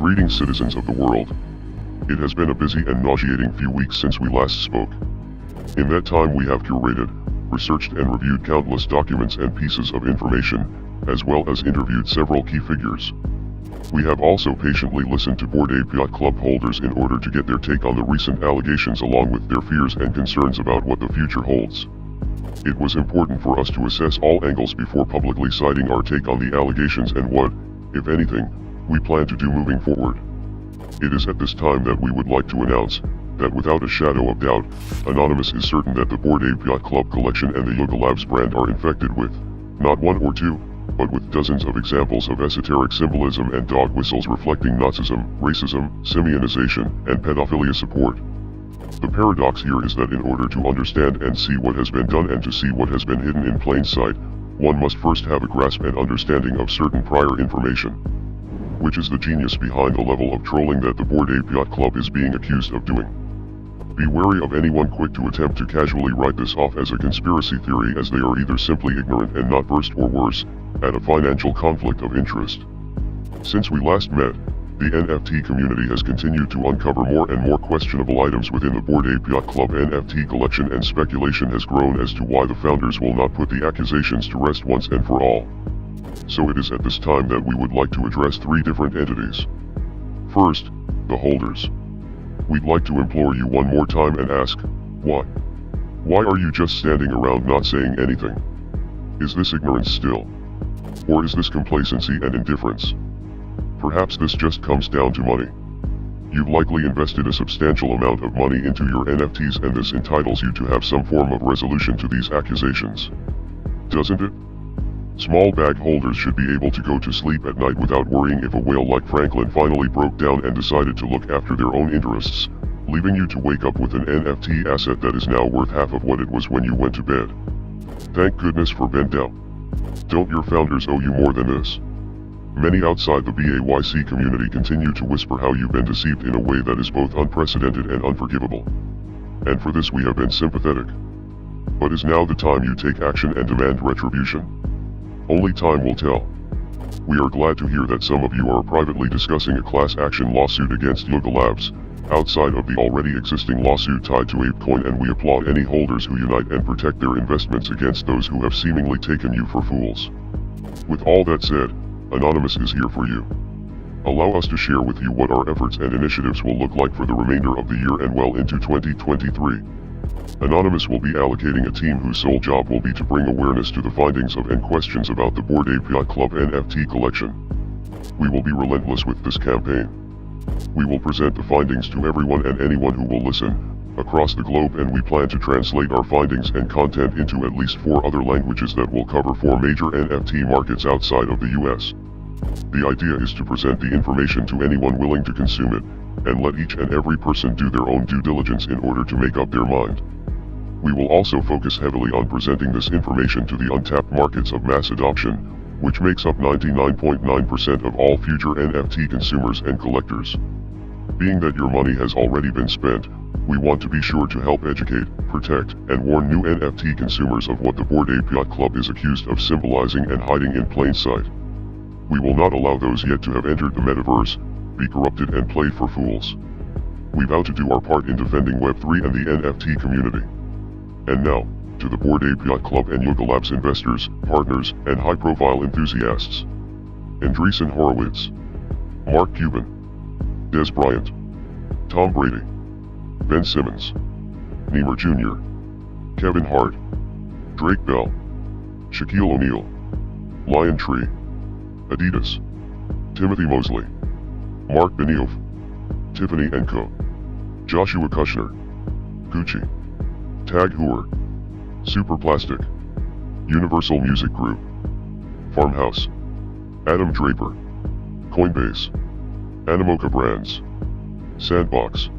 Greetings, citizens of the world. It has been a busy and nauseating few weeks since we last spoke. In that time we have curated, researched and reviewed countless documents and pieces of information, as well as interviewed several key figures. We have also patiently listened to Bored Ape Yacht Club holders in order to get their take on the recent allegations along with their fears and concerns about what the future holds. It was important for us to assess all angles before publicly citing our take on the allegations and what, if anything, we plan to do moving forward. It is at this time that we would like to announce that without a shadow of doubt, Anonymous is certain that the Bored Ape Yacht Club collection and the Yoga Labs brand are infected with, not one or two, but with dozens of examples of esoteric symbolism and dog whistles reflecting Nazism, racism, Simeonization, and pedophilia support. The paradox here is that in order to understand and see what has been done and to see what has been hidden in plain sight, one must first have a grasp and understanding of certain prior information. Which is the genius behind the level of trolling that the Bored Ape Yacht Club is being accused of doing. Be wary of anyone quick to attempt to casually write this off as a conspiracy theory, as they are either simply ignorant and not versed or worse, at a financial conflict of interest. Since we last met, the NFT community has continued to uncover more and more questionable items within the Bored Ape Yacht Club NFT collection, and speculation has grown as to why the founders will not put the accusations to rest once and for all. So it is at this time that we would like to address three different entities. First, the holders. We'd like to implore you one more time and ask, why? Why are you just standing around not saying anything? Is this ignorance still? Or is this complacency and indifference? Perhaps this just comes down to money. You've likely invested a substantial amount of money into your NFTs, and this entitles you to have some form of resolution to these accusations. Doesn't it? Small bag holders should be able to go to sleep at night without worrying if a whale like Franklin finally broke down and decided to look after their own interests, leaving you to wake up with an NFT asset that is now worth half of what it was when you went to bed. Thank goodness for Bendel. Don't your founders owe you more than this? Many outside the BAYC community continue to whisper how you've been deceived in a way that is both unprecedented and unforgivable. And for this we have been sympathetic. But is now the time you take action and demand retribution? Only time will tell. We are glad to hear that some of you are privately discussing a class action lawsuit against Yoga Labs, outside of the already existing lawsuit tied to ApeCoin, and we applaud any holders who unite and protect their investments against those who have seemingly taken you for fools. With all that said, Anonymous is here for you. Allow us to share with you what our efforts and initiatives will look like for the remainder of the year and well into 2023. Anonymous will be allocating a team whose sole job will be to bring awareness to the findings of and questions about the Bored Ape Yacht Club NFT collection. We will be relentless with this campaign. We will present the findings to everyone and anyone who will listen, across the globe, and we plan to translate our findings and content into at least 4 other languages that will cover 4 major NFT markets outside of the US. The idea is to present the information to anyone willing to consume it, and let each and every person do their own due diligence in order to make up their mind. We will also focus heavily on presenting this information to the untapped markets of mass adoption, which makes up 99.9% of all future NFT consumers and collectors. Being that your money has already been spent, we want to be sure to help educate, protect, and warn new NFT consumers of what the Bored Ape Yacht Club is accused of symbolizing and hiding in plain sight. We will not allow those yet to have entered the metaverse, be corrupted and played for fools. We vow to do our part in defending Web3 and the NFT community. And now, to the Bored Ape Yacht Club and Yoga Labs investors, partners, and high-profile enthusiasts. Andreessen Horowitz, Mark Cuban, Des Bryant, Tom Brady, Ben Simmons, Niemer Jr., Kevin Hart, Drake Bell, Shaquille O'Neal, Lion Tree, Adidas, Timothy Mosley, Mark Benioff, Tiffany & Co., Joshua Kushner, Gucci, Tag Heuer, Super Plastic, Universal Music Group, Farmhouse, Adam Draper, Coinbase, Animoca Brands, Sandbox,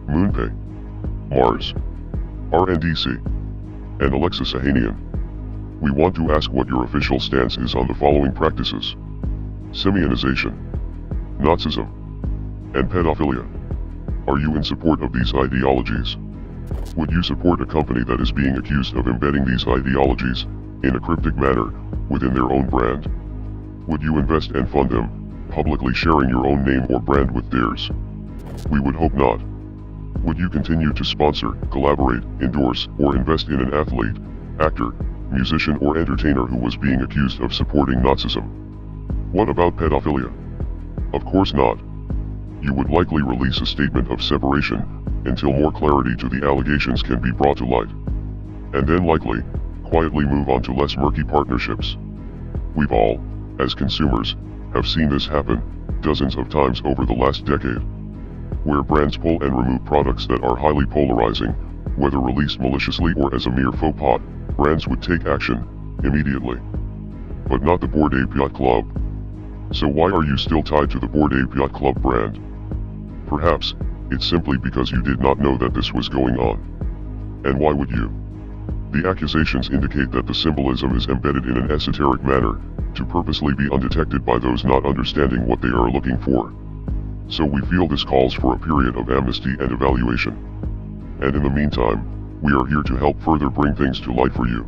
MoonPay, Mars, RNDC, and Alexa Sahanian. We want to ask what your official stance is on the following practices: Simeonization, Nazism, and pedophilia. Are you in support of these ideologies? Would you support a company that is being accused of embedding these ideologies, in a cryptic manner, within their own brand? Would you invest and fund them, publicly sharing your own name or brand with theirs? We would hope not. Would you continue to sponsor, collaborate, endorse, or invest in an athlete, actor, musician or entertainer who was being accused of supporting Nazism? What about pedophilia? Of course not. You would likely release a statement of separation, until more clarity to the allegations can be brought to light. And then likely, quietly move on to less murky partnerships. We've all, as consumers, have seen this happen, dozens of times over the last decade. Where brands pull and remove products that are highly polarizing, whether released maliciously or as a mere faux pas, brands would take action, immediately. But not the Bored Ape Yacht Club. So why are you still tied to the Bored Ape Yacht Club brand? Perhaps, it's simply because you did not know that this was going on. And why would you? The accusations indicate that the symbolism is embedded in an esoteric manner, to purposely be undetected by those not understanding what they are looking for. So we feel this calls for a period of amnesty and evaluation. And in the meantime, we are here to help further bring things to light for you.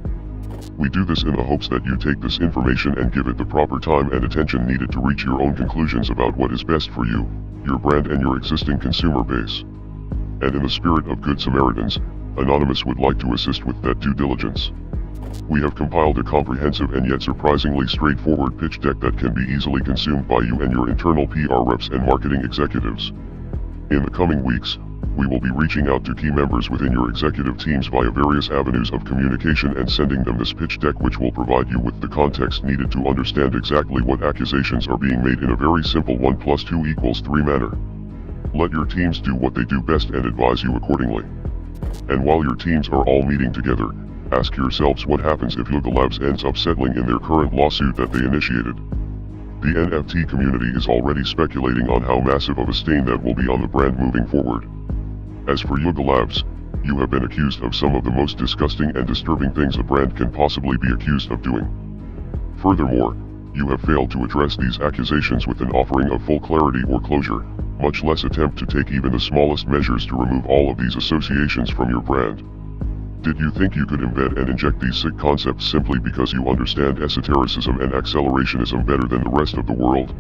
We do this in the hopes that you take this information and give it the proper time and attention needed to reach your own conclusions about what is best for you, your brand and your existing consumer base. And in the spirit of good Samaritans, Anonymous would like to assist with that due diligence. We have compiled a comprehensive and yet surprisingly straightforward pitch deck that can be easily consumed by you and your internal PR reps and marketing executives. In the coming weeks, we will be reaching out to key members within your executive teams via various avenues of communication and sending them this pitch deck, which will provide you with the context needed to understand exactly what accusations are being made in a very simple 1 + 2 = 3 manner. Let your teams do what they do best and advise you accordingly. And while your teams are all meeting together, ask yourselves what happens if Yuga Labs ends up settling in their current lawsuit that they initiated. The NFT community is already speculating on how massive of a stain that will be on the brand moving forward. As for Yuga Labs, you have been accused of some of the most disgusting and disturbing things a brand can possibly be accused of doing. Furthermore, you have failed to address these accusations with an offering of full clarity or closure, much less attempt to take even the smallest measures to remove all of these associations from your brand. Did you think you could embed and inject these sick concepts simply because you understand esotericism and accelerationism better than the rest of the world?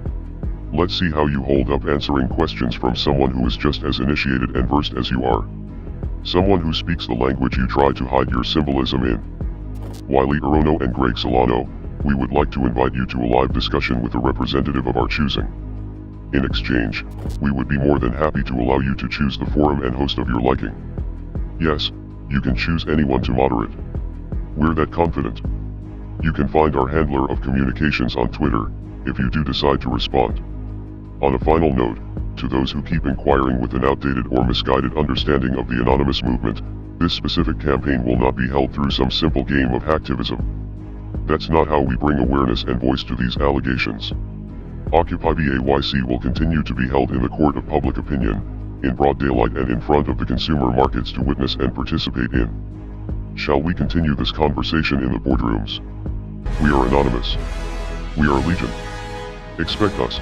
Let's see how you hold up answering questions from someone who is just as initiated and versed as you are. Someone who speaks the language you try to hide your symbolism in. Wiley Arono and Greg Solano, we would like to invite you to a live discussion with a representative of our choosing. In exchange, we would be more than happy to allow you to choose the forum and host of your liking. Yes, you can choose anyone to moderate. We're that confident. You can find our handler of communications on Twitter, if you do decide to respond. On a final note, to those who keep inquiring with an outdated or misguided understanding of the anonymous movement, this specific campaign will not be held through some simple game of hacktivism. That's not how we bring awareness and voice to these allegations. Occupy BAYC will continue to be held in the court of public opinion, in broad daylight and in front of the consumer markets to witness and participate in. Shall we continue this conversation in the boardrooms? We are anonymous. We are legion. Expect us.